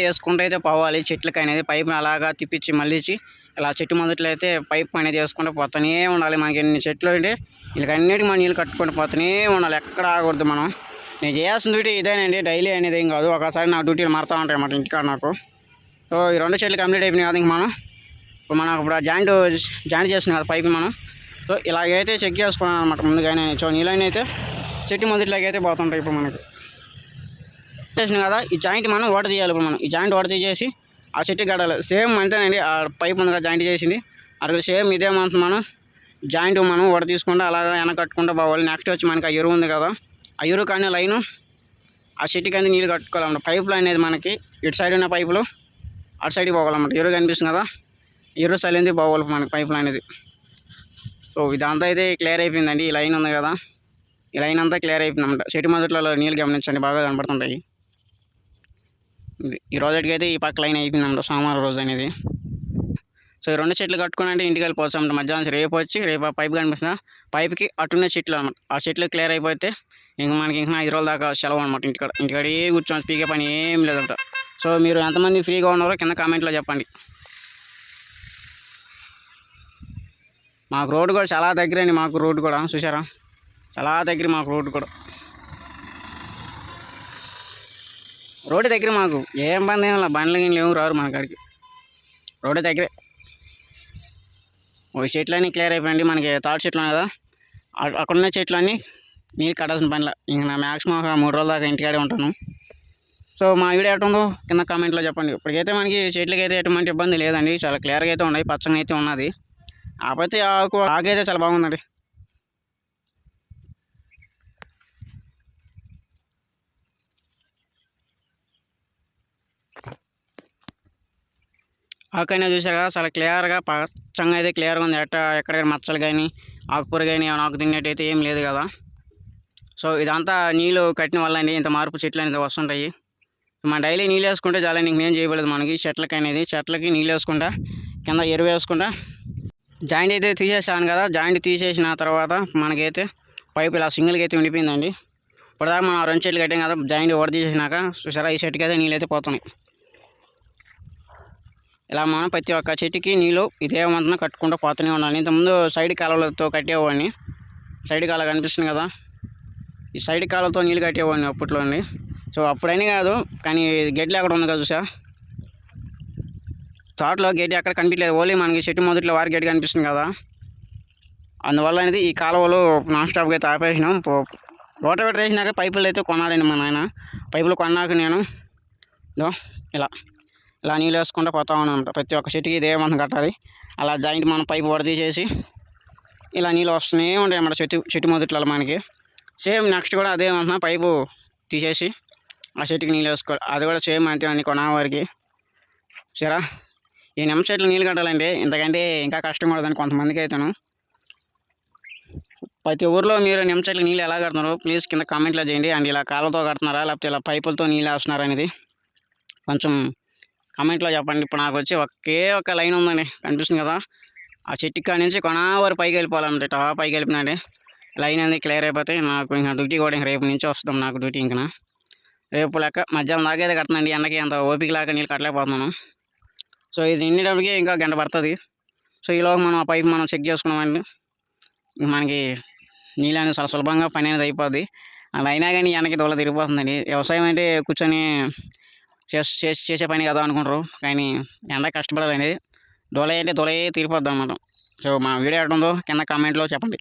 వేసుకుంటూ అయితే పోవాలి చెట్లకి అనేది పైప్ అలాగా తిప్పించి మళ్ళీంచి ఇలా చెట్టు మొదట్లో అయితే పైప్ అనేది వేసుకుంటూ పోతూనే ఉండాలి. మనకి ఎన్ని చెట్లు అంటే వీళ్ళకి అన్నిటికీ మనం నీళ్ళు కట్టుకుంటూ పోతూనే ఉండాలి, ఎక్కడ ఆగకూడదు. నేను చేయాల్సిన డ్యూటీ ఇదేనండి, డైలీ అనేది ఏం కాదు. ఒకసారి నా డ్యూటీలు మారుతూ ఉంటాయి అన్నమాట ఇంటికాడ నాకు. సో ఈ 2 చెట్లు కంప్లీట్ అయిపోయినాయి కదా. ఇంక మనం ఇప్పుడు జాయింట్ చేస్తున్నాం కదా పైప్ మనం. సో ఇలాగైతే చెక్ చేసుకున్నాను అనమాట ముందుగానే. సో నీళ్ళని అయితే చెట్టు మొదటిలాగా అయితే పోతుంటాయి. ఇప్పుడు మనకి చేసిన కదా ఈ జాయింట్ మనం ఓట తీయాలి. ఇప్పుడు మనం ఈ జాయింట్ ఓట తీసేసి ఆ చెట్టు గడాలి. సేమ్ అంతేనండి, ఆ పైప్ ముందుగా జాయింట్ చేసింది అక్కడ సేమ్ ఇదే మనం జాయింట్ మనం ఓట తీసుకుంటూ అలాగా వెనక కట్టుకుంటూ పోవాలి. నెక్స్ట్ వచ్చి మనకి ఆ ఎరువు ఉంది కదా, ఆ ఎరువు కానీ లైను ఆ చెట్టుకి అనేది నీళ్ళు కట్టుకోవాలన్నమాట. పైపులు అనేది మనకి ఇటు సైడ్ ఉన్న పైపులు అటు సైడ్కి పోవాలన్నమాట. ఎరువు కనిపిస్తుంది కదా, ఎరువు సైడ్ అనేది పోవాలి మనకి పైపులు అనేది. సో ఇదంతా అయితే క్లియర్ అయిపోయిందండి. ఈ లైన్ ఉంది కదా, ఈ లైన్ అంతా క్లియర్ అయిపోయిందన్నమాట. చెట్టు మొదట్లో నీళ్ళు గమనించండి, బాగా కనపడుతుంటాయి. ఈ రోజుకి అయితే ఈ పక్క లైన్ అయిపోయిందన్నమాట సోమవారం రోజు అనేది. సో ఈ 2 చెట్లు కట్టుకుని అంటే ఇంటికి వెళ్ళిపోవచ్చు అన్నమాట. మధ్యాహ్నం రేపు వచ్చి రేపు ఆ పైప్ కనిపిస్తుంది, పైప్కి అట్టున్న చెట్లు అనమాట. ఆ చెట్లు క్లియర్ అయిపోతే మనకి ఇంకా 5 రోజుల దాకా సెలవు అనమాట. ఇంటికాడే కూర్చొని పీకే పని ఏం లేదంట. సో మీరు ఎంతమంది ఫ్రీగా ఉన్నారో కింద కామెంట్లో చెప్పండి. మాకు రోడ్డు కూడా చాలా దగ్గరండి. మాకు రోడ్డు కూడా చూసారా, చాలా దగ్గర మాకు రోడ్డు కూడా. రోడ్డు దగ్గర మాకు ఏం బంద్ ఏం బండ్లు గిన్నెలు ఏమి రారు మన కాడికి, రోడ్డు దగ్గరే. ఒక చెట్లన్నీ క్లియర్ అయిపోయింది. మనకి తాటి చెట్లు కదా, అక్కడున్న చెట్లన్నీ నీళ్ళు కట్టాల్సిన పనిలా. ఇంక నా మ్యాక్సిమం ఒక 3 రోజుల దాకా ఇంటికాడే ఉంటాను. సో మా వీడియో ఎట్టుందో కింద కామెంట్లో చెప్పండి. ఇప్పటికైతే మనకి చెట్లకి అయితే ఎటువంటి ఇబ్బంది లేదండి, చాలా క్లియర్గా అయితే ఉన్నాయి, పచ్చగా అయితే ఉన్నది. కాకపోతే ఆకైతే చాలా బాగుందండి. ఆకైనా చూసారు కదా, చాలా క్లియర్గా పచ్చంగా అయితే క్లియర్గా ఉంది. ఎక్కడైనా మచ్చలు కానీ ఆకుకూర కానీ ఆకు తిన్నట్టయితే ఏం లేదు కదా. సో ఇదంతా నీళ్ళు కట్టిన వల్ల అండి ఇంత మార్పు చెట్లు అనేది వస్తుంటాయి. మనం డైలీ నీళ్ళు వేసుకుంటే చాలా నేను చేయబడదు మనకి చెట్లకి నీళ్ళు వేసుకుంటా, కింద ఎరువు వేసుకుంటా. జాయింట్ అయితే తీసేసాను కదా, జాయింట్ తీసేసిన తర్వాత మనకైతే పైపు ఇలా సింగిల్గా అయితే ఉండిపోయిందండి. ఇప్పటిదాకా మనం 2 చెట్లు కట్టాం కదా, జాయింట్ ఓడ తీసేసినాక చూసారా ఈ చెట్టుకి అయితే నీళ్ళు అయితే పోతున్నాయి. ఇలా మనం ప్రతి ఒక్క చెట్టుకి నీళ్ళు ఇదే మంతన కట్టుకుంటూ పోతూనే ఉండాలి. ఇంతకుముందు సైడ్ కాలువలతో కట్టేవాడిని, సైడ్ కాలువ కనిపిస్తుంది కదా, ఈ సైడ్ కాలువతో నీళ్ళు కట్టేవాడిని అప్పట్లో అండి. సో అప్పుడని కాదు, కానీ గడ్డి అక్కడ ఉంది కదా చూసా, తోటలో గడ్డి అక్కడ కనిపించలేదు, ఓన్లీ మనకి చెట్టు మొదట్లో వారి గడ్డి కనిపిస్తుంది కదా. అందువల్ల అనేది ఈ కాలువలో నాన్ స్టాప్గా అయితే ఆపేసినాం. రోటవేటర్ వేసినాక పైపులు అయితే కొన్నాడండి మా నాయన. పైపులు కొన్నాక నేను ఇలా నీళ్ళు వేసుకుంటూ పోతా ఉన్నాను. ప్రతి ఒక్క చెట్టుకి ఇదే మనం కట్టాలి. అలా జాయింట్ మనం పైపు వడదీసేసి ఇలా నీళ్ళు వస్తూనే ఉంటాయి అన్నమాట చెట్టు మొదట్లో మనకి. సేమ్ నెక్స్ట్ కూడా అదే అంటున్నా, పైపు తీసేసి ఆ చెట్టుకి నీళ్ళు వేసుకోవాలి. అది కూడా సేమ్ అంతే అండి కొనా వారికి. సరే ఈ నిమ్మ చెట్లు నీళ్ళు కట్టాలంటే ఇంతకంటే ఇంకా కష్టం పడదని కొంతమందికి అయితేను. ప్రతి ఊర్లో మీరు నిమ్మ చెట్లు నీళ్ళు ఎలా కడుతున్నారో ప్లీజ్ కింద కామెంట్లో చేయండి. అండ్ ఇలా కాళ్ళతో కడుతున్నారా లేకపోతే ఇలా పైపులతో నీళ్ళు వేస్తున్నారా అనేది కొంచెం కామెంట్లో చెప్పండి. ఇప్పుడు నాకు వచ్చి ఒకే ఒక లైన్ ఉందండి, కనిపిస్తుంది కదా, ఆ చెట్టు కాడ నుంచి కొనావారు పైకి వెళ్ళిపోవాలంటే పైకి వెళ్ళిపోయినండి. లైన్ అనేది క్లియర్ అయిపోతే నాకు ఇంకా డ్యూటీ కూడా ఇంకా రేపు నుంచి వస్తాం నాకు డ్యూటీ. ఇంకా రేపు లెక్క మధ్యాహ్నం దాకా అయితే కడుతుందండి, ఎండకి అంత ఓపిక లాగా నీళ్ళు కట్టలేకపోతున్నాను. సో ఇది నిండేటప్పటికి ఇంకా గంట పడుతుంది. సో ఈలోగా మనం ఆ పైపు మనం చెక్ చేసుకున్నామండి, మనకి నీళ్ళు అనేది చాలా సులభంగా పని అనేది అయిపోద్ది. అలా అయినా కానీ వెనక్కి దొల తిరిగిపోతుందండి. వ్యవసాయం అంటే కూర్చొని చేసే పని కదా అనుకుంటారు, కానీ ఎండ కష్టపడాలండి. దొల అంటే దొలే తిరిగిపోద్ది అన్నమాట. సో మా వీడియో ఎట్టుందో కింద కామెంట్లో చెప్పండి.